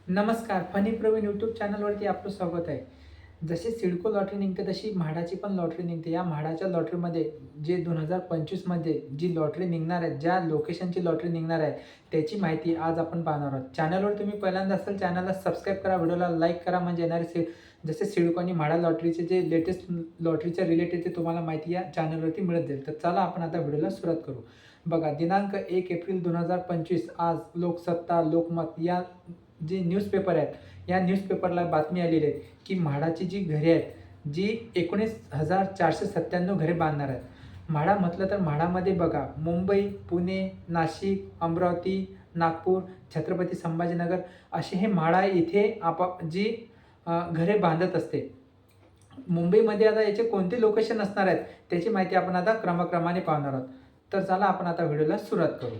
नमस्कार. Funny Pravin YouTube चॅनलवरती आपलं स्वागत आहे. जशी सिडको लॉटरी निघते तशी म्हाडाची पण लॉटरी निघते. या म्हाडाच्या लॉटरीमध्ये जे 2025मध्ये जी लॉटरी निघणार आहे, ज्या लोकेशनची लॉटरी निघणार आहे, त्याची माहिती आज आपण पाहणार आहोत. चॅनलवर तुम्ही पहिल्यांदा असाल चॅनलला सबस्क्राईब करा, व्हिडिओला लाईक करा, म्हणजे येणारे जसे सिडको आणि म्हाडा लॉटरीचे जे लेटेस्ट लॉटरीच्या रिलेटेड ते तुम्हाला माहिती या चॅनलवरती मिळत जाईल. तर चला आपण आता व्हिडिओला सुरुवात करू. बघा, दिनांक 1 एप्रिल 2025 आज लोकसत्ता, लोकमत या जे न्यूजपेपर आहेत, या न्यूजपेपरला बातमी आलेली आहे की म्हाडाची जी घरे आहेत, जी 19,497 घरे बांधणार आहेत. म्हाडा म्हटलं तर म्हाडामध्ये बघा, मुंबई, पुणे, नाशिक, अमरावती, नागपूर, छत्रपती संभाजीनगर असे हे म्हाडा इथे जी घरे बांधत असते. मुंबईमध्ये आता याचे कोणते लोकेशन असणार आहेत त्याची माहिती आपण आता क्रमाक्रमाने पाहणार आहोत. तर चला आपण आता व्हिडिओला सुरुवात करू.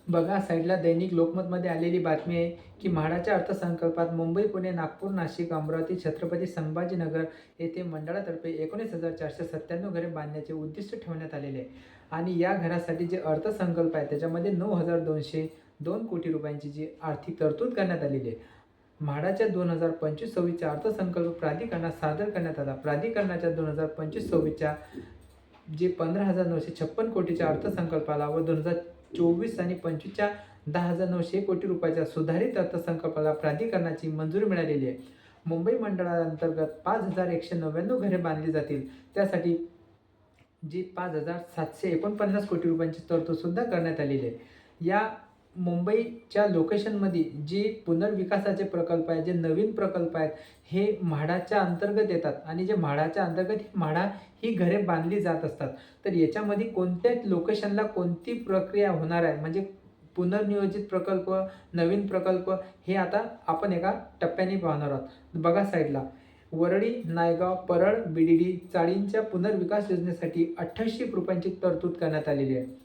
बघा, साईडला दैनिक लोकमतमध्ये आलेली बातमी आहे की म्हाडाच्या अर्थसंकल्पात मुंबई, पुणे, नागपूर, नाशिक, अमरावती, छत्रपती संभाजीनगर येथे मंडळातर्फे 19,497 घरे बांधण्याचे उद्दिष्ट ठेवण्यात आलेले आहे. आणि या घरासाठी जे अर्थसंकल्प आहे त्याच्यामध्ये 9,202 कोटी रुपयांची जी आर्थिक तरतूद करण्यात आलेली आहे. म्हाडाच्या 2025-26च्या अर्थसंकल्प प्राधिकरणात सादर करण्यात आला. प्राधिकरणाच्या 2025-26च्या जे 15,956 कोटीच्या अर्थसंकल्पाला व 2024 आणि 25च्या 10,901 कोटी रुपयाच्या सुधारित अर्थसंकल्पाला प्राधिकरणाची मंजुरी मिळालेली आहे. मुंबई मंडळाअंतर्गत 5,199 घरे बांधली जातील. त्यासाठी जी 5,749 कोटी रुपयांची तरतूद सुद्धा करण्यात आलेली आहे. या मुंबईच्या लोकेशनमध्ये जी पुनर्विकासाचे प्रकल्प आहेत, जे नवीन प्रकल्प आहेत, हे म्हाडाच्या अंतर्गत येतात आणि जे म्हाडाच्या अंतर्गत म्हाडा ही घरे बांधली जात असतात. तर याच्यामध्ये कोणत्या लोकेशनला कोणती प्रक्रिया होणार आहे, म्हणजे पुनर्नियोजित प्रकल्प, नवीन प्रकल्प, हे आता आपण एका टप्प्याने पाहणार आहोत. बघा साईडला, वरळी, नायगाव, परळ, बीडीडी, चाळींच्या पुनर्विकास योजनेसाठी 88 रुपयांची तरतूद करण्यात आलेली आहे.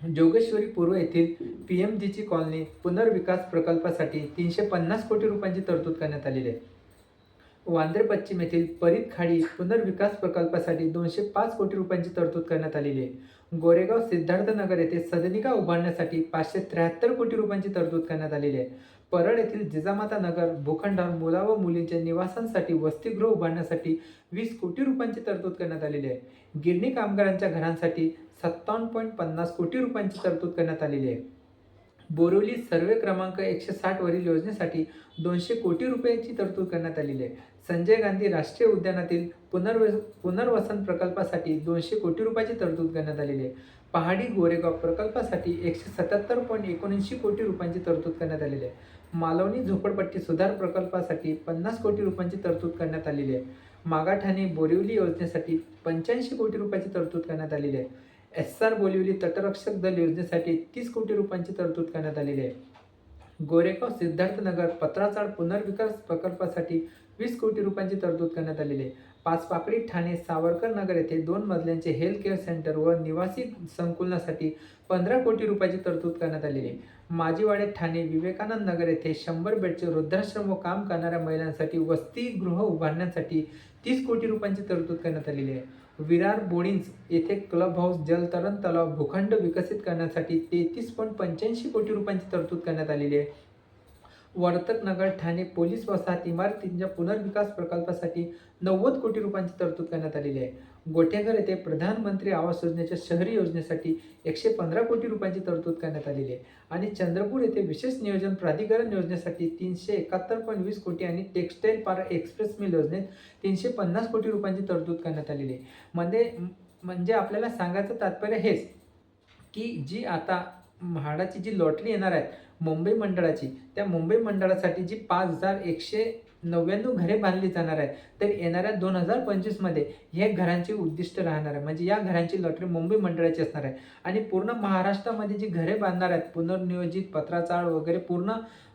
जोगेश्वरी पूर्व येथील पीएमजीची कॉलनी पुनर्विकास प्रकल्पासाठी 350 कोटी रुपयांची तरतूद करण्यात आलेली आहे. वांद्रे पश्चिम येथील परीत खाडी पुनर्विकास प्रकल्पासाठी 205 कोटी रुपयांची तरतूद करण्यात आलेली आहे. गोरेगाव सिद्धार्थनगर येथे सदनिका उभारण्यासाठी 573 कोटी रुपयांची तरतूद करण्यात आलेली आहे. परळ येथील जिजामाता नगर भूखंडावर मुला व मुलींच्या निवासांसाठी वसतिगृह उभारण्यासाठी 20 कोटी रुपयांची तरतूद करण्यात आलेली आहे. गिरणी कामगारांच्या घरांसाठी 57.50 कोटी रुपयांची तरतूद करण्यात आलेली आहे. बोरिवली सर्वे क्रमांक 160 वरील योजनेसाठी 200 कोटी रुपयांची तरतूद करण्यात आलेली आहे. संजय गांधी राष्ट्रीय उद्यानातील पुनर्वसन प्रकल्पासाठी 200 कोटी रुपयाची तरतूद करण्यात आलेली आहे. पहाडी गोरेगाव प्रकल्पासाठी 177.79 कोटी रुपयांची तरतूद करण्यात आलेली आहे. मालवणी झोपडपट्टी सुधार प्रकल्पासाठी 50 कोटी रुपयांची तरतूद करण्यात आलेली आहे. मागाठाणे बोरिवली योजनेसाठी 85 कोटी रुपयाची तरतूद करण्यात आलेली आहे. SR बोरिवली तटरक्षक दल योजनेसाठी 30 कोटी रुपयांची तरतूद करण्यात आलेली आहे. गोरेगाव सिद्धार्थनगर पत्राचाळ पुनर्विकास प्रकल्पासाठी 20 कोटी रुपयांची तरतूद करण्यात आलेली आहे. पाचपाकडी ठाणे सावरकर नगर येथे 2 मजल्यांचे हेल्थ केअर सेंटर व निवासी संकुलनासाठी 15 कोटी रुपयाची तरतूद करण्यात आलेली आहे. माजीवाडे ठाणे विवेकानंद नगर येथे 100 बेडचे वृद्धाश्रम व काम करणाऱ्या महिलांसाठी वसतिगृह उभारण्यासाठी 30 कोटी रुपयांची तरतूद करण्यात आलेली आहे. विरार बोडिन्स येथे क्लब हाऊस, जलतरण तलाव, भूखंड विकसित करण्यासाठी 33.85 कोटी रुपयांची तरतूद करण्यात आलेली आहे. वर्तक नगर ठाणे पोलीस वसाहत इमारतींच्या पुनर्विकास प्रकल्पासाठी 90 कोटी रुपयांची तरतूद करण्यात आलेली आहे. गोठेघर येथे प्रधानमंत्री आवास योजनेच्या शहरी योजनेसाठी 115 कोटी रुपयांची तरतूद करण्यात आलेली आहे. आणि चंद्रपूर येथे विशेष नियोजन प्राधिकरण योजनेसाठी 371.20 कोटी आणि टेक्सटाईल पार्क एक्सप्रेस मिल योजनेत 350 कोटी रुपयांची तरतूद करण्यात आलेली आहे. म्हणजे आपल्याला सांगायचं तात्पर्य हेच की जी आता म्हाडाची जी लॉटरी येणार आहे मुंबई मंडळाची, त्या मुंबई मंडळासाठी जी 5,199 घरे बांधली जाणार आहेत, तर येणाऱ्या 2025मध्ये हे घरांचे उद्दिष्ट राहणार आहे. म्हणजे या घरांची लॉटरी मुंबई मंडळाची असणार आहे. आणि पूर्ण महाराष्ट्रामध्ये जी घरे बांधणार आहेत पुनर्नियोजित पत्राचाळ वगैरे पूर्ण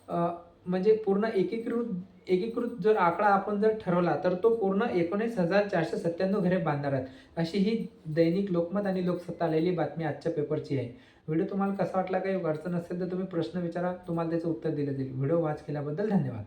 म्हणजे पूर्ण एकीकृत जर आकडा आपण जर ठरवला तर तो पूर्ण 19,497 घरे बांधणार आहेत. अशी ही दैनिक लोकमत आणि लोकसत्ता आलेली बातमी आजच्या पेपरची आहे. व्हिडिओ तुम्हाला कसा वाटला, काही अडचण असेल तर तुम्ही प्रश्न विचारा, तुम्हाला त्याचं उत्तर दिलं जाईल. व्हिडिओ वॉच केल्याबद्दल धन्यवाद.